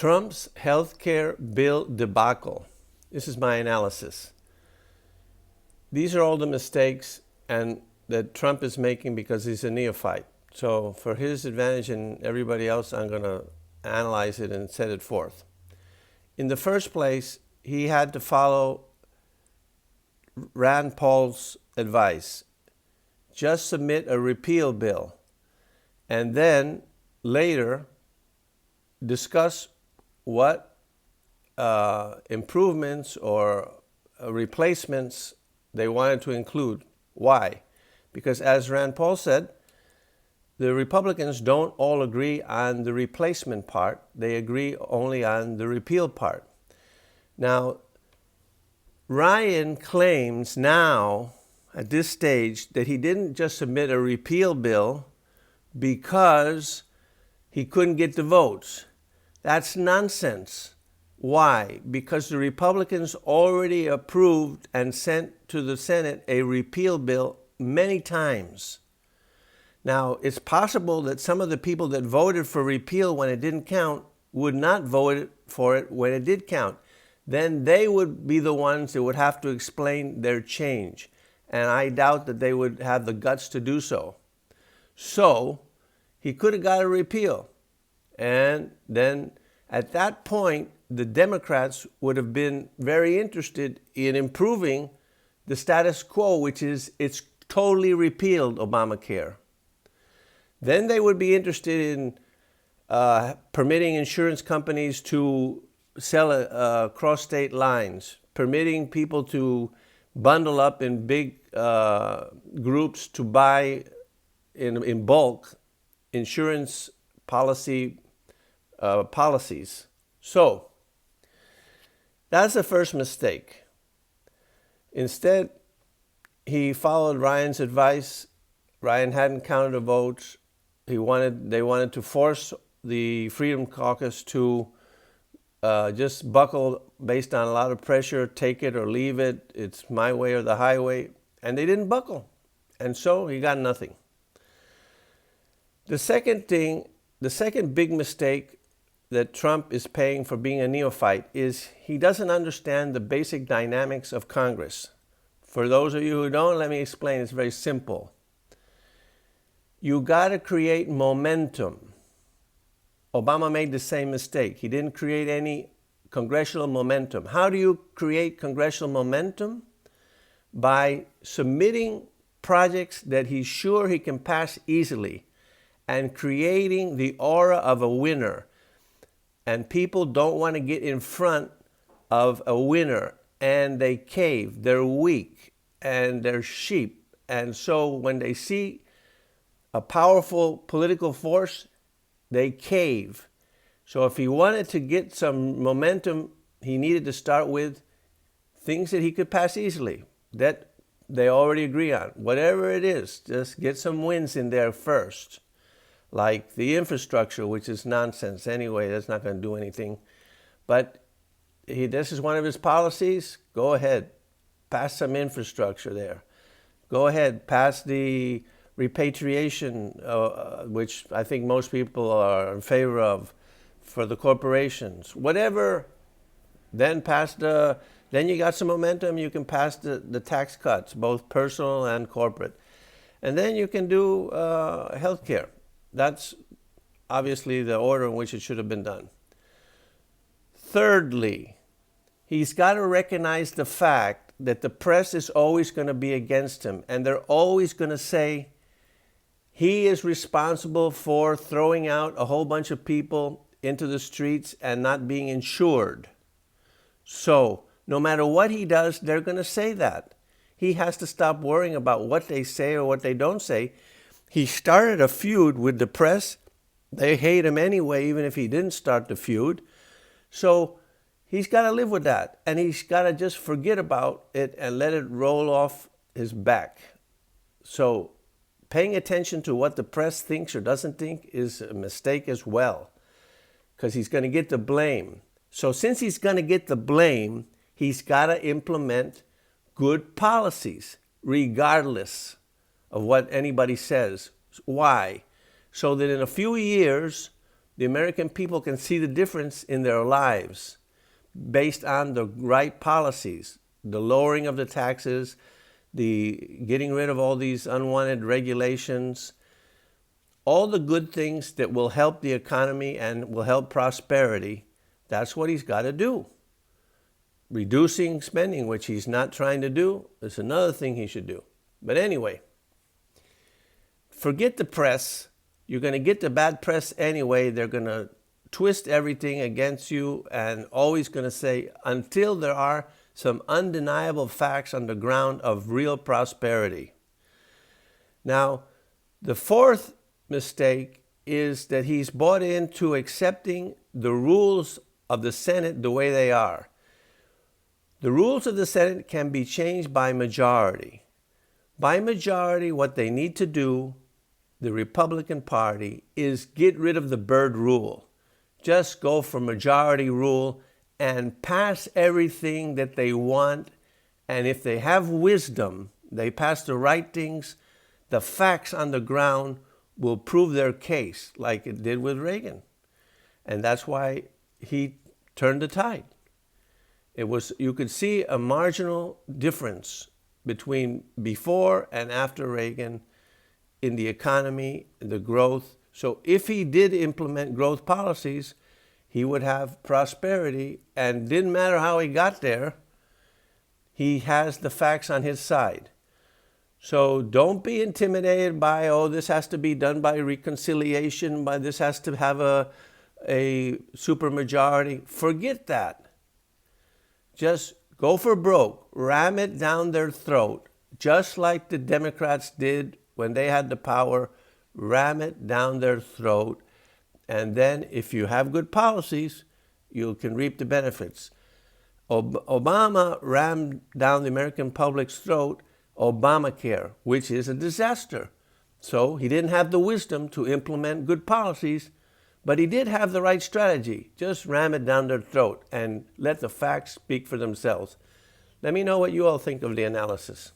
Trump's healthcare bill debacle. This is my analysis. These are all the mistakes that Trump is making because he's a neophyte. So for his advantage and everybody else, I'm going to analyze it and set it forth. In the first place, he had to follow Rand Paul's advice. Just submit a repeal bill and then later discuss what improvements or replacements they wanted to include. Why? Because as Rand Paul said, the Republicans don't all agree on the replacement part. They agree only on the repeal part. Now, Ryan claims now, at this stage, that he didn't just submit a repeal bill because he couldn't get the votes. That's nonsense. Why? Because the Republicans already approved and sent to the Senate a repeal bill many times. Now, it's possible that some of the people that voted for repeal when it didn't count would not vote for it when it did count. Then they would be the ones that would have to explain their change. And I doubt that they would have the guts to do so. So, he could have got a repeal. And then at that point, the Democrats would have been very interested in improving the status quo, which is it's totally repealed Obamacare. Then they would be interested in permitting insurance companies to sell across state lines, permitting people to bundle up in big groups to buy in bulk insurance policies. So that's the first mistake. Instead, he followed Ryan's advice. Ryan hadn't counted the votes. They wanted to force the Freedom Caucus to just buckle based on a lot of pressure, take it or leave it. It's my way or the highway. And they didn't buckle. And so he got nothing. The second big mistake that Trump is paying for being a neophyte is he doesn't understand the basic dynamics of Congress. For those of you who don't, let me explain. It's very simple. You got to create momentum. Obama made the same mistake. He didn't create any congressional momentum. How do you create congressional momentum? By submitting projects that he's sure he can pass easily and creating the aura of a winner. And people don't want to get in front of a winner, and they cave. They're weak and they're sheep. And so when they see a powerful political force, they cave. So if he wanted to get some momentum, he needed to start with things that he could pass easily, that they already agree on. Whatever it is, just get some wins in there first. Like the infrastructure, which is nonsense anyway. That's not going to do anything. But this is one of his policies. Go ahead. Pass some infrastructure there. Go ahead. Pass the repatriation, which I think most people are in favor of, for the corporations. Whatever. Then then you got some momentum. You can pass the tax cuts, both personal and corporate. And then you can do health care. That's obviously the order in which it should have been done. Thirdly, he's got to recognize the fact that the press is always going to be against him, and they're always going to say he is responsible for throwing out a whole bunch of people into the streets and not being insured. So no matter what he does, they're going to say that. He has to stop worrying about what they say or what they don't say. He started a feud with the press. They hate him anyway, even if he didn't start the feud. So he's got to live with that. And he's got to just forget about it and let it roll off his back. So paying attention to what the press thinks or doesn't think is a mistake as well, because he's going to get the blame. So since he's going to get the blame, he's got to implement good policies, regardless of what anybody says. Why? So that in a few years, the American people can see the difference in their lives based on the right policies, the lowering of the taxes, the getting rid of all these unwanted regulations, all the good things that will help the economy and will help prosperity. That's what he's got to do. Reducing spending, which he's not trying to do, is another thing he should do. But anyway, forget the press. You're going to get the bad press anyway. They're going to twist everything against you and always going to say, until there are some undeniable facts on the ground of real prosperity. Now, the fourth mistake is that he's bought into accepting the rules of the Senate the way they are. The rules of the Senate can be changed by majority. By majority, what they need to do, the Republican Party, is get rid of the Byrd rule. Just go for majority rule and pass everything that they want. And if they have wisdom, they pass the right things, the facts on the ground will prove their case, like it did with Reagan. And that's why he turned the tide. You could see a marginal difference between before and after Reagan in the economy, the growth. So if he did implement growth policies, he would have prosperity, and didn't matter how he got there, he has the facts on his side. So don't be intimidated by, oh, this has to be done by reconciliation, by this has to have a supermajority. Forget that. Just go for broke, ram it down their throat, just like the Democrats did when they had the power. Ram it down their throat. And then if you have good policies, you can reap the benefits. Obama rammed down the American public's throat Obamacare, which is a disaster. So he didn't have the wisdom to implement good policies, but he did have the right strategy. Just ram it down their throat and let the facts speak for themselves. Let me know what you all think of the analysis.